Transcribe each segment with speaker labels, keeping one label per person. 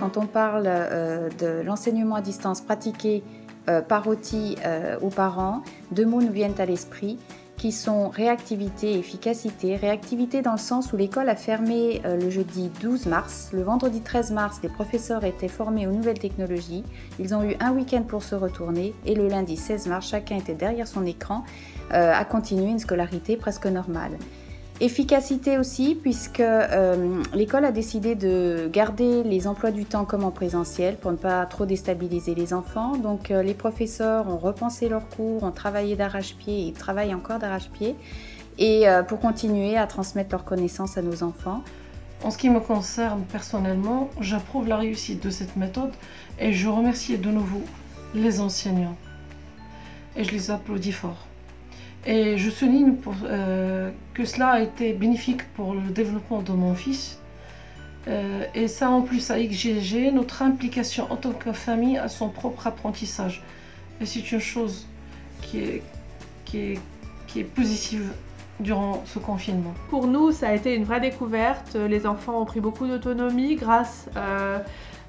Speaker 1: quand on parle de l'enseignement à distance pratiqué par OTI aux parents, deux mots nous viennent à l'esprit qui sont réactivité et efficacité. Réactivité dans le sens où l'école a fermé le jeudi 12 mars. Le vendredi 13 mars, les professeurs étaient formés aux nouvelles technologies. Ils ont eu un week-end pour se retourner et le lundi 16 mars, chacun était derrière son écran à continuer une scolarité presque normale. Efficacité aussi, puisque l'école a décidé de garder les emplois du temps comme en présentiel pour ne pas trop déstabiliser les enfants. Donc les professeurs ont repensé leurs cours, ont travaillé d'arrache-pied et travaillent encore d'arrache-pied et pour continuer à transmettre leurs connaissances à nos enfants.
Speaker 2: En ce qui me concerne personnellement, j'approuve la réussite de cette méthode et je remercie de nouveau les enseignants. Et je les applaudis fort. Et je souligne que cela a été bénéfique pour le développement de mon fils. Et ça en plus à XGG, notre implication en tant que famille à son propre apprentissage. Et c'est une chose qui est positive durant ce confinement.
Speaker 3: Pour nous, ça a été une vraie découverte. Les enfants ont pris beaucoup d'autonomie grâce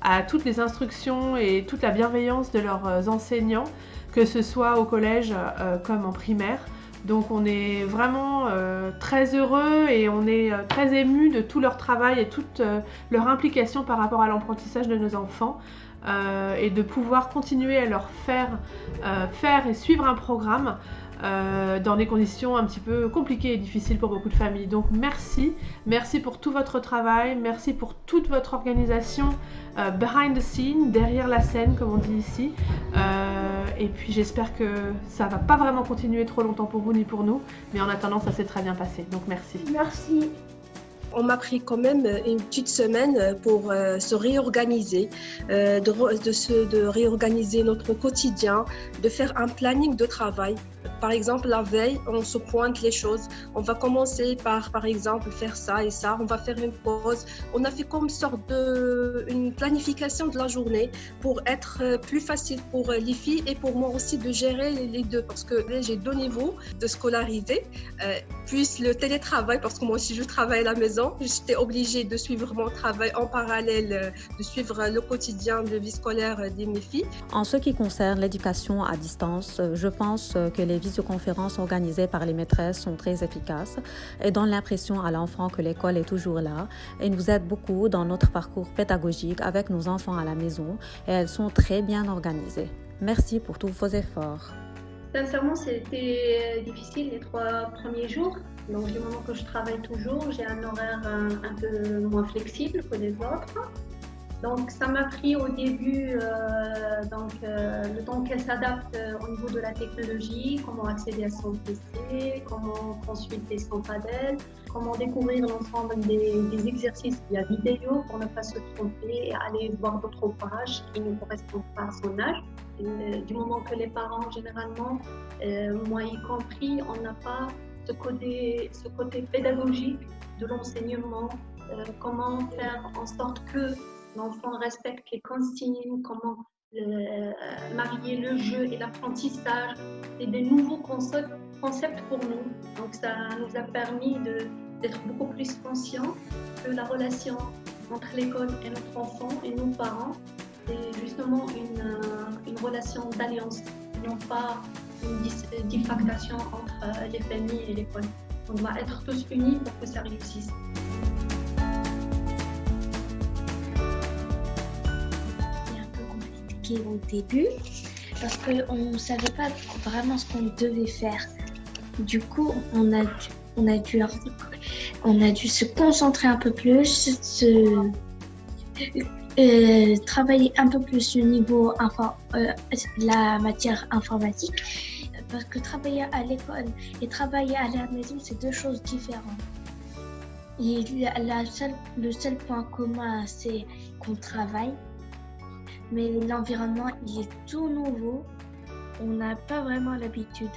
Speaker 3: à toutes les instructions et toute la bienveillance de leurs enseignants, que ce soit au collège comme en primaire. Donc on est vraiment très heureux et on est très émus de tout leur travail et toute leur implication par rapport à l'apprentissage de nos enfants et de pouvoir continuer à leur faire et suivre un programme dans des conditions un petit peu compliquées et difficiles pour beaucoup de familles. Donc merci pour tout votre travail, merci pour toute votre organisation behind the scene, derrière la scène comme on dit ici. Et puis j'espère que ça va pas vraiment continuer trop longtemps pour vous ni pour nous, mais en attendant ça s'est très bien passé, donc merci.
Speaker 4: Merci. On m'a pris quand même une petite semaine pour se réorganiser, de réorganiser notre quotidien, de faire un planning de travail. Par exemple, la veille, on se pointe les choses. On va commencer par exemple, faire ça et ça. On va faire une pause. On a fait comme une sorte une planification de la journée pour être plus facile pour les filles et pour moi aussi de gérer les deux. Parce que j'ai deux niveaux de scolarité, plus le télétravail, parce que moi aussi je travaille à la maison. J'étais obligée de suivre mon travail en parallèle, de suivre le quotidien de vie scolaire de mes filles.
Speaker 5: En ce qui concerne l'éducation à distance, je pense que les visioconférences organisées par les maîtresses sont très efficaces et donnent l'impression à l'enfant que l'école est toujours là et nous aident beaucoup dans notre parcours pédagogique avec nos enfants à la maison et elles sont très bien organisées. Merci pour tous vos efforts.
Speaker 6: Sincèrement, c'était difficile les 3 premiers jours. Donc, du moment que je travaille toujours, j'ai un horaire un peu moins flexible que les autres. Donc, ça m'a pris au début le temps qu'elle s'adapte au niveau de la technologie, comment accéder à son PC, comment consulter son padel, comment découvrir l'ensemble des exercices via vidéo pour ne pas se tromper et aller voir d'autres pages qui ne correspondent pas à son âge. Du moment que les parents, généralement, moi y compris, on n'a pas ce côté pédagogique de l'enseignement, comment faire en sorte que l'enfant respecte les consignes, comment marier le jeu et l'apprentissage. C'est des nouveaux concepts pour nous. Donc ça nous a permis d'être beaucoup plus conscients que la relation entre l'école et notre enfant et nos parents, c'est justement une relation d'alliance, non pas une diffraction entre les familles et l'école. On doit être tous unis pour que ça réussisse.
Speaker 7: Au début parce qu'on ne savait pas vraiment ce qu'on devait faire. Du coup, on a dû se concentrer un peu plus, travailler un peu plus au niveau la matière informatique, parce que travailler à l'école et travailler à la maison, c'est deux choses différentes. Et le seul point commun, c'est qu'on travaille. Mais l'environnement, il est tout nouveau. On n'a pas vraiment l'habitude.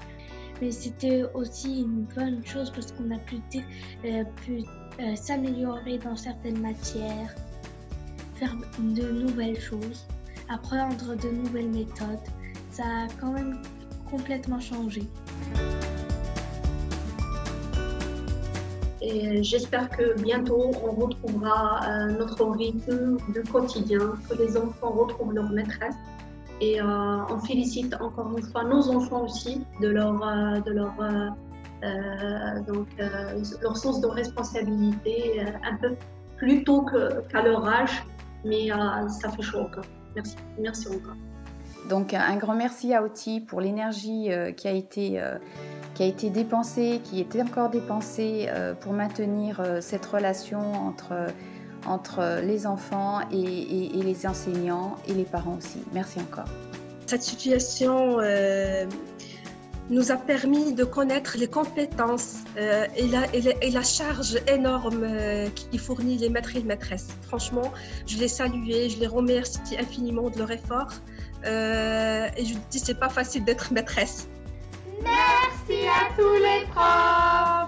Speaker 7: Mais c'était aussi une bonne chose parce qu'on a pu s'améliorer dans certaines matières, faire de nouvelles choses, apprendre de nouvelles méthodes. Ça a quand même complètement changé.
Speaker 6: Et j'espère que bientôt on retrouvera notre rythme de quotidien, que les enfants retrouvent leur maîtresse. Et on félicite encore une fois nos enfants aussi de leur sens de responsabilité un peu plus tôt qu'à leur âge, mais ça fait chaud encore. Merci encore.
Speaker 1: Donc un grand merci à Oti pour l'énergie qui a été dépensée, qui est encore dépensée pour maintenir cette relation entre les enfants et les enseignants et les parents aussi. Merci encore.
Speaker 4: Cette situation nous a permis de connaître les compétences et la charge énorme qui fournit les maîtres et les maîtresses. Franchement, je les salue, je les remercie infiniment de leur effort. Et je dis, c'est pas facile d'être maîtresse.
Speaker 3: Merci à tous les profs.